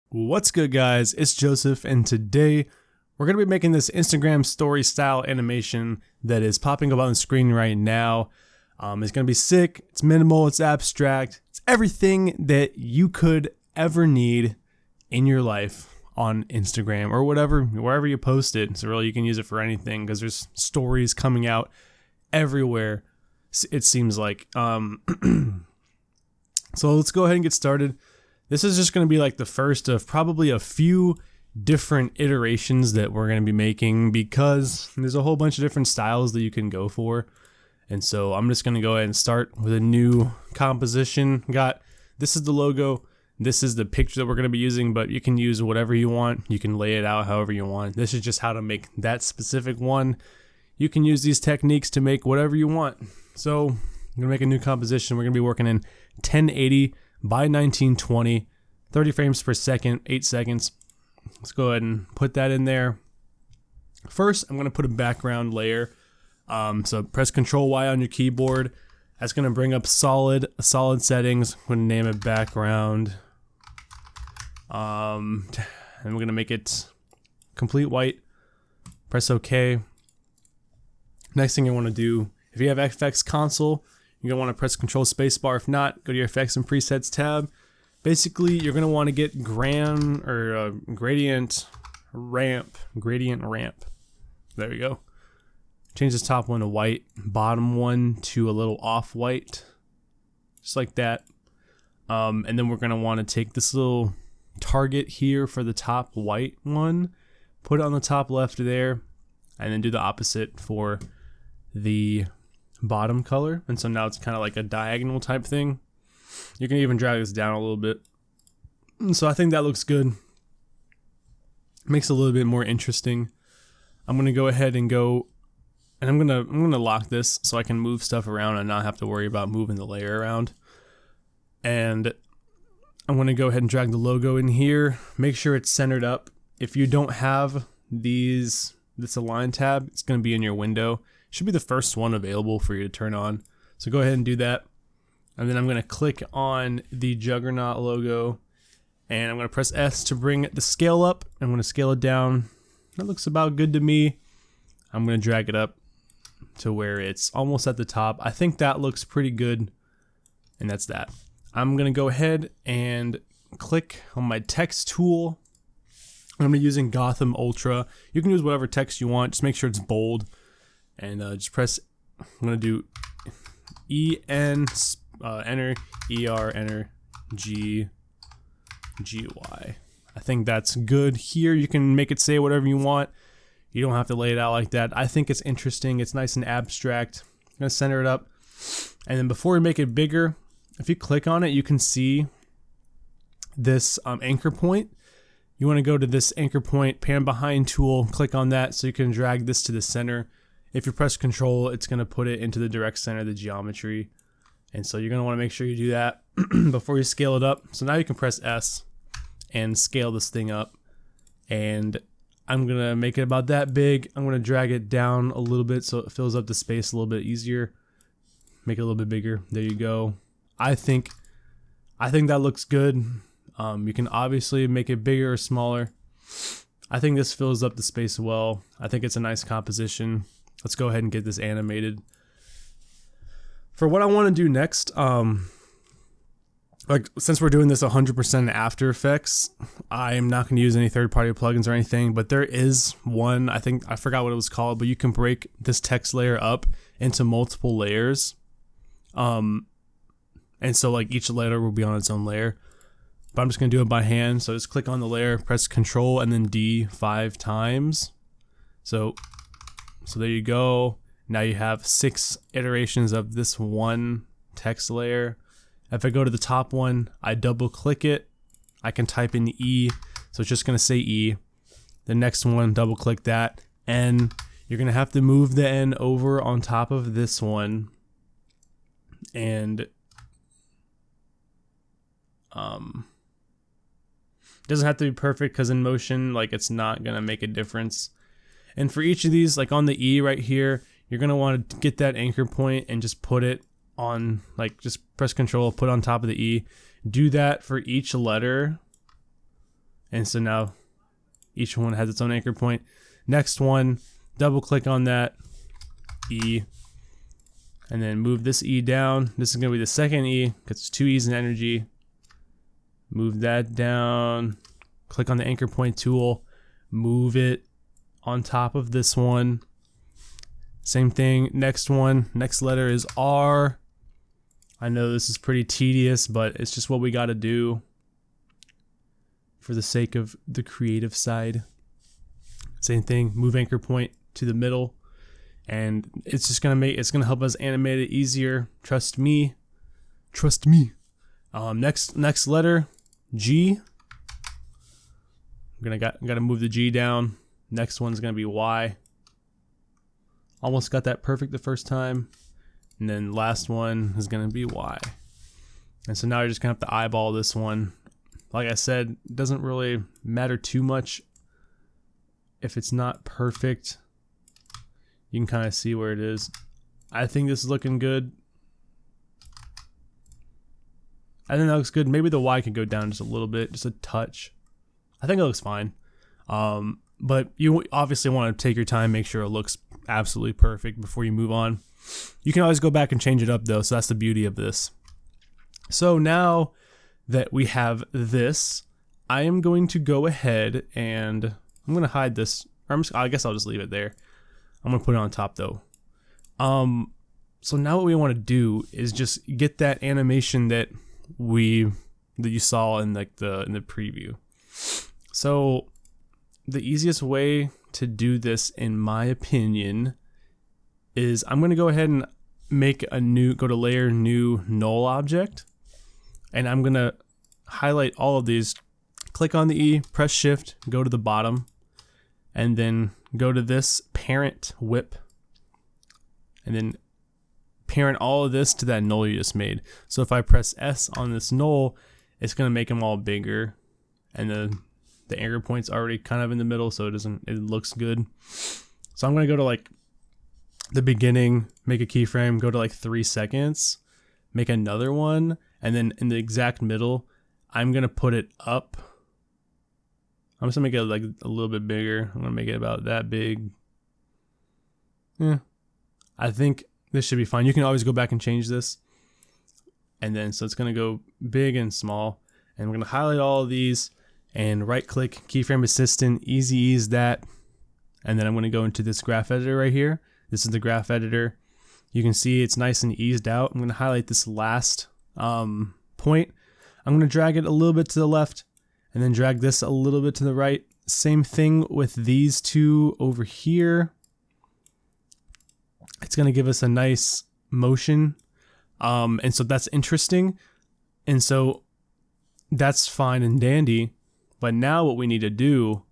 What's good, guys? It's Joseph, and today we're going to be making this Instagram story style animation that is popping up on the screen right now. It's going to be sick, it's minimal, it's abstract, it's everything that you could ever need in your life on Instagram or whatever, wherever you post it. So really you can use it for anything because there's stories coming out everywhere, it seems like. So let's go ahead and get started. This is just going to be like the first of probably a few different iterations that we're going to be making because there's a whole bunch of different styles that you can go for. And so I'm just going to go ahead and start with a new composition. This is the logo. This is the picture that we're going to be using, but you can use whatever you want. You can lay it out however you want. This is just how to make that specific one. You can use these techniques to make whatever you want. So I'm going to make a new composition. We're going to be working in 1080 by 1920, 30 frames per second, 8 seconds. Let's go ahead and put that in there. First, I'm going to put a background layer. So press Control Y on your keyboard. That's going to bring up solid settings. I'm going to name it background. And we're going to make it complete white. Press OK. Next thing you want to do, if you have FX console, you're going to want to press Control Spacebar. If not, go to your Effects and Presets tab. Basically, you're going to want to get gradient ramp. There we go. Change this top one to white, bottom one to a little off-white, just like that. And then we're going to want to take this little target here for the top white one, put it on the top left there, and then do the opposite for the bottom color. And so now it's kind of like a diagonal type thing. You can even drag this down a little bit. And so I think that looks good. Makes it a little bit more interesting. I'm going to go ahead and I'm going to lock this so I can move stuff around and not have to worry about moving the layer around. And I'm going to go ahead and drag the logo in here. Make sure it's centered up. If you don't have this align tab, it's going to be in your window. Should be the first one available for you to turn on. So go ahead and do that. And then I'm going to click on the Juggernaut logo and I'm going to press S to bring the scale up. I'm going to scale it down. That looks about good to me. I'm going to drag it up to where it's almost at the top. I think that looks pretty good. And that's that. I'm going to go ahead and click on my text tool. I'm going to be using Gotham Ultra. You can use whatever text you want. Just make sure it's bold. And just press, I'm going to do enter, enter, G, Y. I think that's good here. You can make it say whatever you want. You don't have to lay it out like that. I think it's interesting. It's nice and abstract. I'm going to center it up. And then before we make it bigger, if you click on it, you can see this anchor point. You want to go to this anchor point, pan behind tool, click on that so you can drag this to the center. If you press Control, it's going to put it into the direct center of the geometry. And so you're going to want to make sure you do that before you scale it up. So now you can press S and scale this thing up. And I'm going to make it about that big. I'm going to drag it down a little bit so it fills up the space a little bit easier. Make it a little bit bigger. There you go. I think that looks good. You can obviously make it bigger or smaller. I think this fills up the space well. I think it's a nice composition. Let's go ahead and get this animated. For what I want to do next, since we're doing this 100% After Effects, I am not going to use any third-party plugins or anything, but there is one, I forgot what it was called, but you can break this text layer up into multiple layers. And so like each layer will be on its own layer. But I'm just going to do it by hand. So just click on the layer, press Control and then D 5 times. So there you go. Now you have 6 iterations of this one text layer. If I go to the top one, I double click it. I can type in E. So it's just going to say E. The next one, double click that. N. You're going to have to move the N over on top of this one. And it doesn't have to be perfect because in motion, like it's not going to make a difference. And for each of these, like on the E right here, you're going to want to get that anchor point and just put it on, like just press Control, put on top of the E. Do that for each letter And so now each one has its own anchor point. Next one, double click on that E, and then move this E down. This is going to be the second E because it's 2 E's in energy. Move that down, click on the anchor point tool, move it on top of this one. Same thing, next one, next letter is R. I know this is pretty tedious, but it's just what we got to do for the sake of the creative side. Same thing, move anchor point to the middle, and it's just gonna help us animate it easier. Trust me. Next letter, G. I'm gotta move the G down. Next one's gonna be Y. Almost got that perfect the first time. And then last one is gonna be Y. And so now you're just gonna have to eyeball this one. Like I said, it doesn't really matter too much if it's not perfect. You can kind of see where it is. I think this is looking good. I think that looks good. Maybe the Y can go down just a little bit, just a touch. I think it looks fine. But you obviously want to take your time, make sure it looks absolutely perfect before you move on. You can always go back and change it up though, so that's the beauty of this. So now that we have this, I am going to go ahead and I'm going to hide this. Or I guess I'll just leave it there. I'm going to put it on top though. So now what we want to do is just get that animation that you saw in like in the preview. So the easiest way to do this, in my opinion, is I'm going to go ahead and go to layer, new null object, and I'm going to highlight all of these, click on the E, press shift, go to the bottom, and then go to this parent whip, and then parent all of this to that null you just made. So if I press S on this null, it's going to make them all bigger, and the anchor point's already kind of in the middle, so it looks good. So I'm going to go to like the beginning, make a keyframe, go to like 3 seconds, make another one, and then in the exact middle, I'm going to put it up. I'm just going to make it like a little bit bigger. I'm going to make it about that big. Yeah, I think this should be fine. You can always go back and change this. And then, so it's going to go big and small. And we're going to highlight all of these and right click, keyframe assistant, easy ease that. And then I'm going to go into this graph editor right here. This is the graph editor. You can see it's nice and eased out. I'm going to highlight this last point. I'm going to drag it a little bit to the left and then drag this a little bit to the right. Same thing with these two over here. It's going to give us a nice motion. And so that's interesting. And so that's fine and dandy. But now what we need to do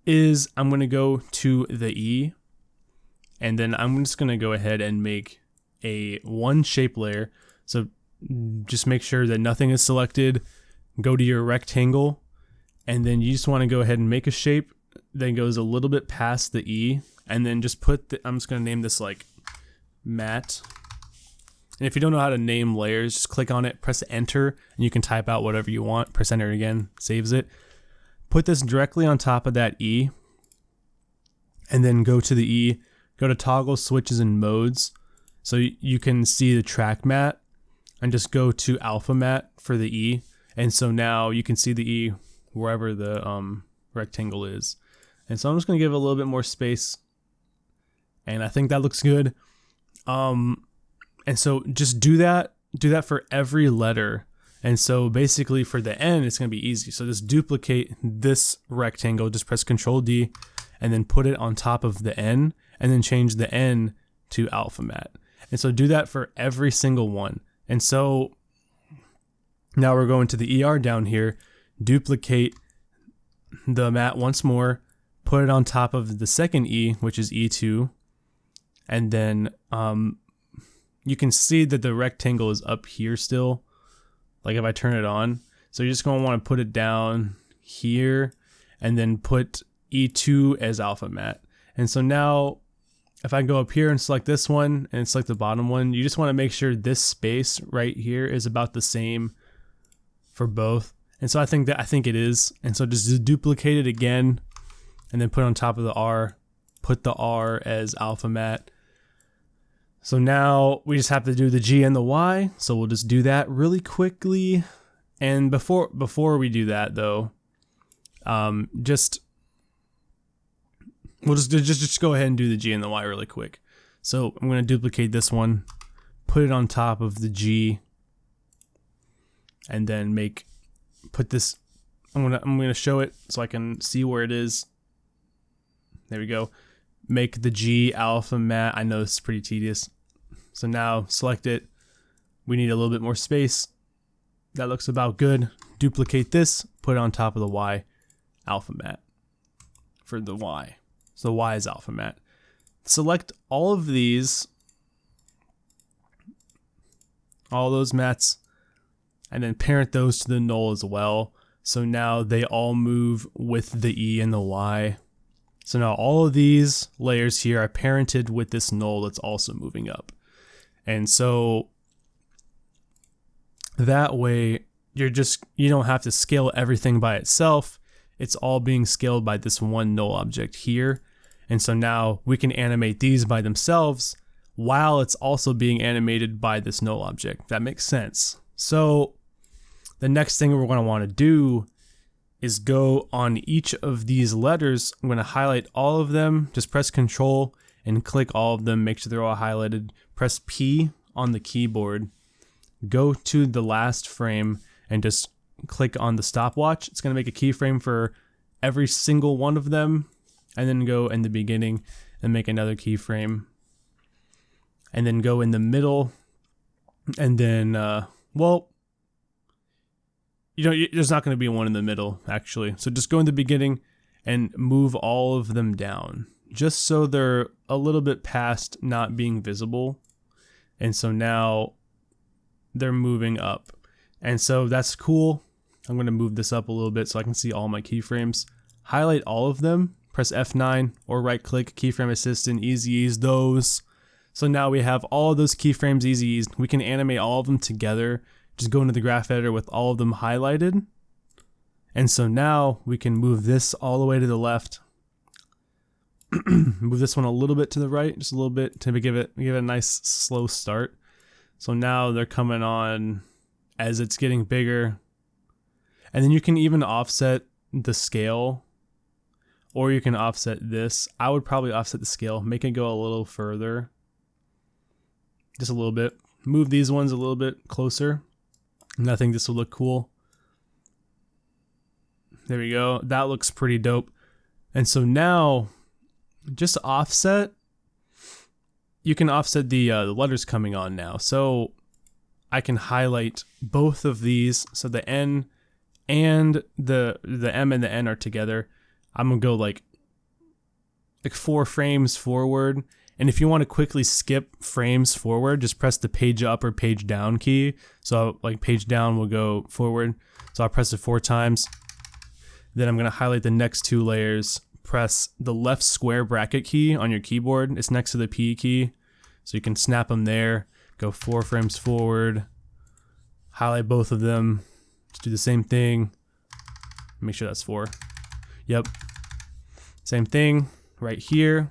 is I'm going to go to the E, and then I'm just going to go ahead and make one shape layer. So just make sure that nothing is selected. Go to your rectangle, and then you just want to go ahead and make a shape that goes a little bit past the E, and then just I'm just going to name this like matte. And if you don't know how to name layers, just click on it, press enter, and you can type out whatever you want. Press enter again, saves it. Put this directly on top of that E, and then go to the E, go to toggle switches and modes, so you can see the track matte, and just go to alpha matte for the E. And so now you can see the E wherever the rectangle is. And so I'm just going to give it a little bit more space, and I think that looks good. And so just do that for every letter. And so basically for the N, it's going to be easy. So just duplicate this rectangle, just press Control D, and then put it on top of the N, and then change the N to alpha matte. And so do that for every single one. And so now we're going to the ER down here, duplicate the matte once more, put it on top of the second E, which is E2, and then you can see that the rectangle is up here still, like if I turn it on. So you're just going to want to put it down here and then put E2 as alpha matte. And so now if I go up here and select this one and select the bottom one, you just want to make sure this space right here is about the same for both. And so I think it is. And so just duplicate it again and then put on top of the R, put the R as alpha matte. So now we just have to do the G and the Y. So we'll just do that really quickly. And before we do that though, we'll just go ahead and do the G and the Y really quick. So I'm going to duplicate this one, put it on top of the G, and then put this. I'm gonna show it so I can see where it is. There we go. Make the G alpha matte. I know this is pretty tedious. So now select it. We need a little bit more space. That looks about good. Duplicate this, put it on top of the Y alpha matte for the Y. So the Y is alpha matte. Select all of these, all those mattes, and then parent those to the null as well. So now they all move with the E and the Y. So now all of these layers here are parented with this null that's also moving up. And so that way you don't have to scale everything by itself. It's all being scaled by this one null object here. And so now we can animate these by themselves while it's also being animated by this null object. That makes sense. So the next thing we're going to want to do is go on each of these letters. I'm going to highlight all of them. Just press Control and click all of them. Make sure they're all highlighted. Press P on the keyboard. Go to the last frame and just click on the stopwatch. It's going to make a keyframe for every single one of them. And then go in the beginning and make another keyframe. And then go in the middle. And then, there's not going to be one in the middle, actually. So just go in the beginning and move all of them down, just so they're a little bit past not being visible. And so now they're moving up. And so that's cool. I'm going to move this up a little bit so I can see all my keyframes. Highlight all of them, press F9 or right click, keyframe assistant, easy ease those. So now we have all of those keyframes easy eased. We can animate all of them together. Just go into the graph editor with all of them highlighted. And so now we can move this all the way to the left. Move this one a little bit to the right, just a little bit to give it a nice slow start. So now they're coming on as it's getting bigger. And then you can even offset the scale, or you can offset this. I would probably offset the scale, make it go a little further. Just a little bit. Move these ones a little bit closer. And I think this will look cool. There we go. That looks pretty dope. And so now, just to offset, you can offset the letters coming on now. So I can highlight both of these. So the N and the M and the N are together. I'm gonna go like 4 frames forward. And if you want to quickly skip frames forward, just press the page up or page down key. So like page down will go forward. So I'll press it 4 times. Then I'm going to highlight the next 2 layers. Press the left square bracket key on your keyboard. It's next to the P key. So you can snap them there. Go 4 frames forward. Highlight both of them. Just do the same thing. Make sure that's 4. Yep. Same thing right here.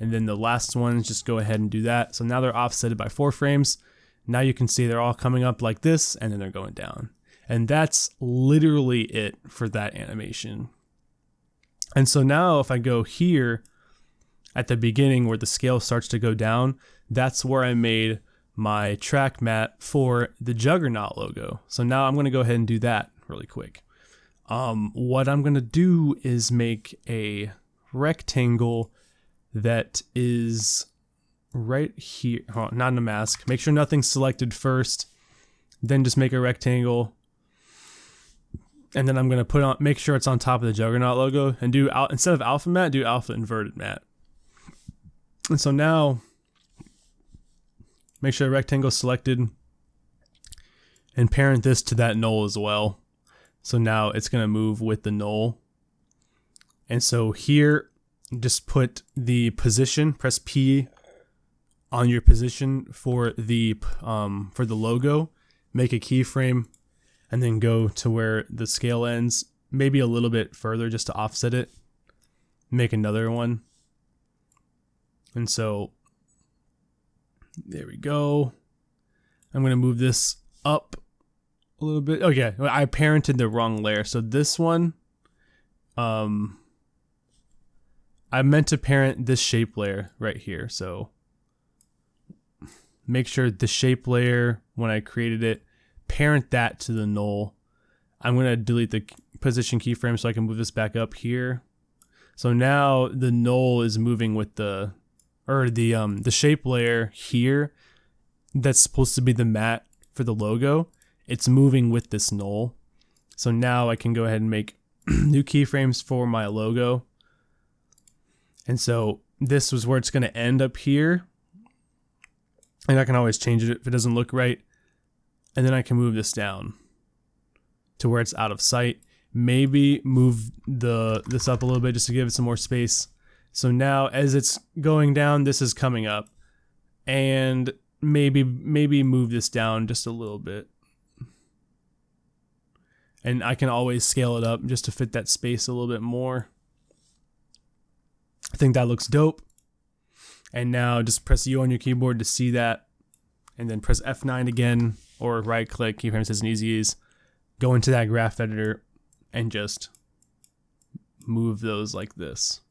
And then the last ones, just go ahead and do that. So now they're offsetted by 4 frames. Now you can see they're all coming up like this, and then they're going down. And that's literally it for that animation. And so now if I go here at the beginning where the scale starts to go down, that's where I made my track matte for the Juggernaut logo. So now I'm going to go ahead and do that really quick. What I'm going to do is make a rectangle that is right here. Oh, not in a mask. Make sure nothing's selected first. Then just make a rectangle. And then I'm going to make sure it's on top of the Juggernaut logo and do instead of alpha matte, do alpha inverted matte. And so now make sure the rectangle is selected and parent this to that null as well. So now it's going to move with the null. And so here, just put the position, press P on your position for the logo, make a keyframe, and then go to where the scale ends, maybe a little bit further just to offset it, make another one. And so there we go. I'm going to move this up a little bit. Oh yeah, I parented the wrong layer. So this one, I meant to parent this shape layer right here. So make sure the shape layer, when I created it, parent that to the null. I'm going to delete the position keyframe so I can move this back up here. So now the null is moving with the shape layer here. That's supposed to be the mat for the logo. It's moving with this null. So now I can go ahead and make new keyframes for my logo. And so this was where it's going to end up here. And I can always change it if it doesn't look right. And then I can move this down to where it's out of sight. Maybe move this up a little bit just to give it some more space. So now as it's going down, this is coming up. And maybe move this down just a little bit. And I can always scale it up just to fit that space a little bit more. I think that looks dope. And now just press U on your keyboard to see that. And then press F9 again, or right click, keyframes as easy as go into that graph editor and just move those like this.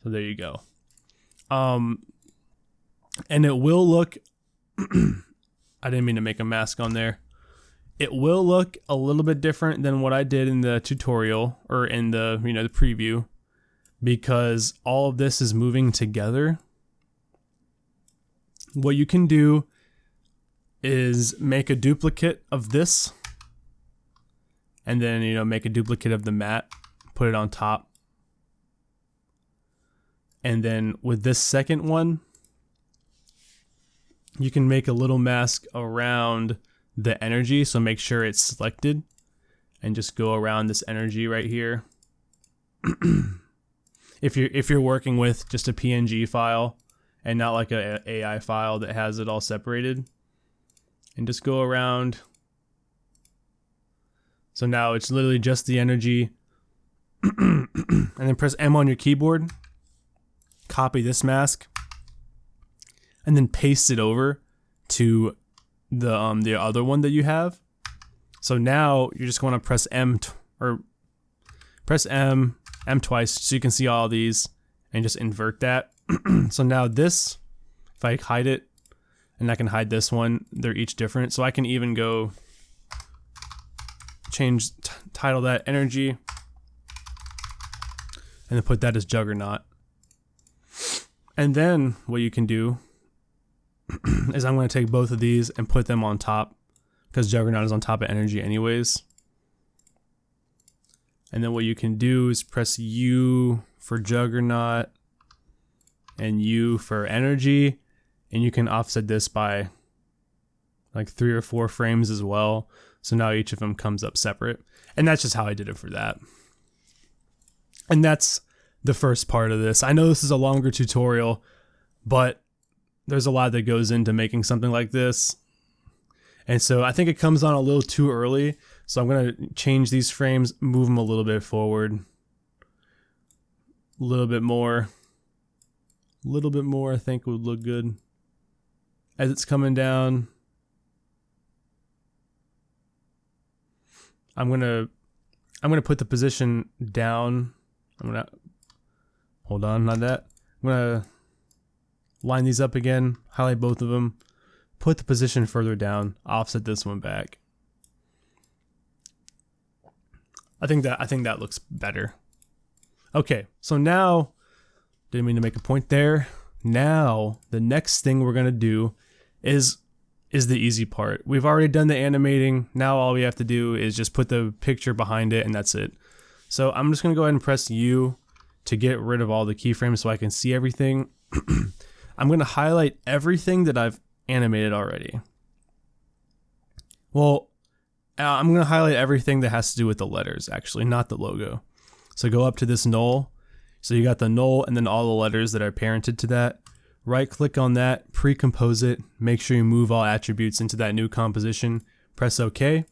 So there you go. And it will look, I didn't mean to make a mask on there. It will look a little bit different than what I did in the tutorial or in the, the preview, because all of this is moving together. What you can do is make a duplicate of this and then, make a duplicate of the mat, put it on top. And then with this second one, you can make a little mask around the energy. So make sure it's selected and just go around this energy right here. If you're working with just a PNG file and not like a AI file that has it all separated, and just go around. So now it's literally just the energy. And then press M on your keyboard, copy this mask, and then paste it over to the other one that you have. So now you're just going to press M press M twice so you can see all these and just invert that. So now this, if I hide it, and I can hide this one, they're each different. So I can even go change, title that energy, and then put that as Juggernaut. And then what you can do is I'm going to take both of these and put them on top, because Juggernaut is on top of energy anyways. And then what you can do is press U for Juggernaut and U for energy, and you can offset this by like 3 or 4 frames as well. So now each of them comes up separate. And that's just how I did it for that. And that's the first part of this. I know this is a longer tutorial, but there's a lot that goes into making something like this. And so I think it comes on a little too early. So I'm going to change these frames, move them a little bit forward. A little bit more I think would look good. As it's coming down, I'm gonna put the position down. Hold on, not that. I'm gonna line these up again, highlight both of them, put the position further down, offset this one back. I think that looks better. Okay, so now, didn't mean to make a point there. Now the next thing we're gonna do is the easy part. We've already done the animating. Now all we have to do is just put the picture behind it, and that's it. So I'm just gonna go ahead and press U to get rid of all the keyframes so I can see everything. I'm gonna highlight everything that I've animated already. Well, I'm gonna highlight everything that has to do with the letters, actually, not the logo. So go up to this null. So you got the null and then all the letters that are parented to that. Right click on that, pre-compose it, make sure you move all attributes into that new composition, press OK.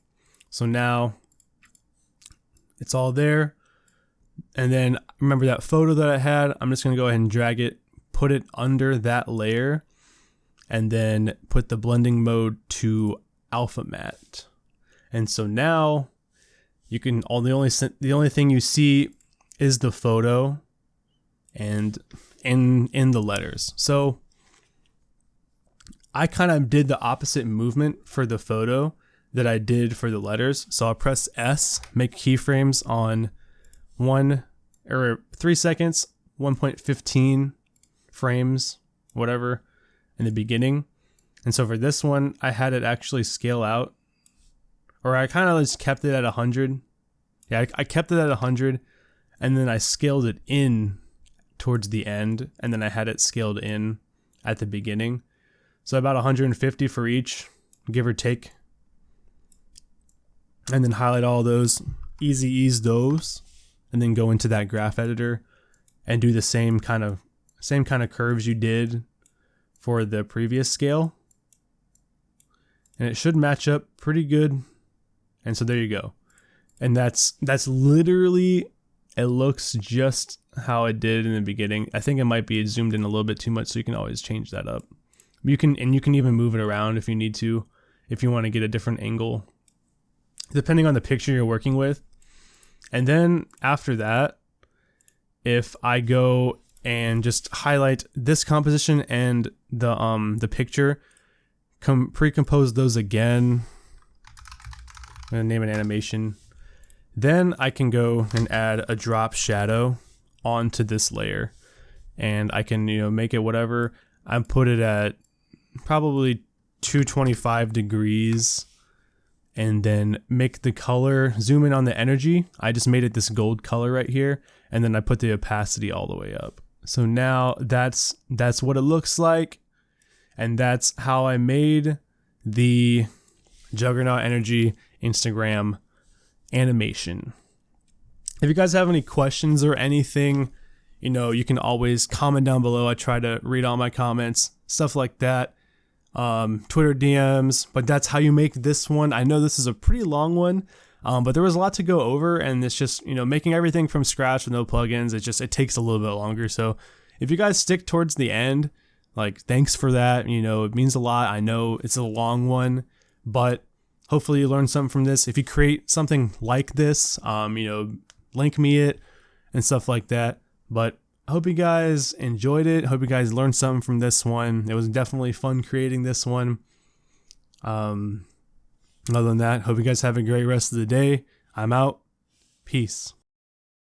So now it's all there. And then remember that photo that I had, I'm just going to go ahead and drag it, put it under that layer, and then put the blending mode to alpha matte. And so now you can, the only thing you see is the photo and in the letters. So I kind of did the opposite movement for the photo that I did for the letters. So I'll press S, make keyframes on 3 seconds, 1.15 frames, whatever, in the beginning. And so for this one, I had it actually scale out, or I kind of just kept it at 100. Yeah, I kept it at 100, and then I scaled it in towards the end, and then I had it scaled in at the beginning. So about 150 for each, give or take. And then highlight all those, easy ease those, and then go into that graph editor and do the same kind of curves you did for the previous scale. And it should match up pretty good. And so there you go. And that's literally, it looks just how it did in the beginning. I think it might be zoomed in a little bit too much, so you can always change that up. You can even move it around if you need to, if you want to get a different angle, depending on the picture you're working with. And then after that, if I go and just highlight this composition and the picture, pre-compose those again. I'm gonna name it animation. Then I can go and add a drop shadow onto this layer, and I can make it whatever. I put it at probably 225 degrees, and then make the color, zoom in on the energy. I just made it this gold color right here, and then I put the opacity all the way up. So now that's what it looks like, and that's how I made the Juggernaut Energy Instagram animation. If you guys have any questions or anything, you can always comment down below. I try to read all my comments, stuff like that. Twitter DMs, but that's how you make this one. I know this is a pretty long one, but there was a lot to go over, and it's just, making everything from scratch with no plugins, it takes a little bit longer. So if you guys stick towards the end, thanks for that. It means a lot. I know it's a long one, but hopefully you learned something from this. If you create something like this, link me it and stuff like that. But I hope you guys enjoyed it. I hope you guys learned something from this one. It was definitely fun creating this one. Other than that, hope you guys have a great rest of the day. I'm out. Peace.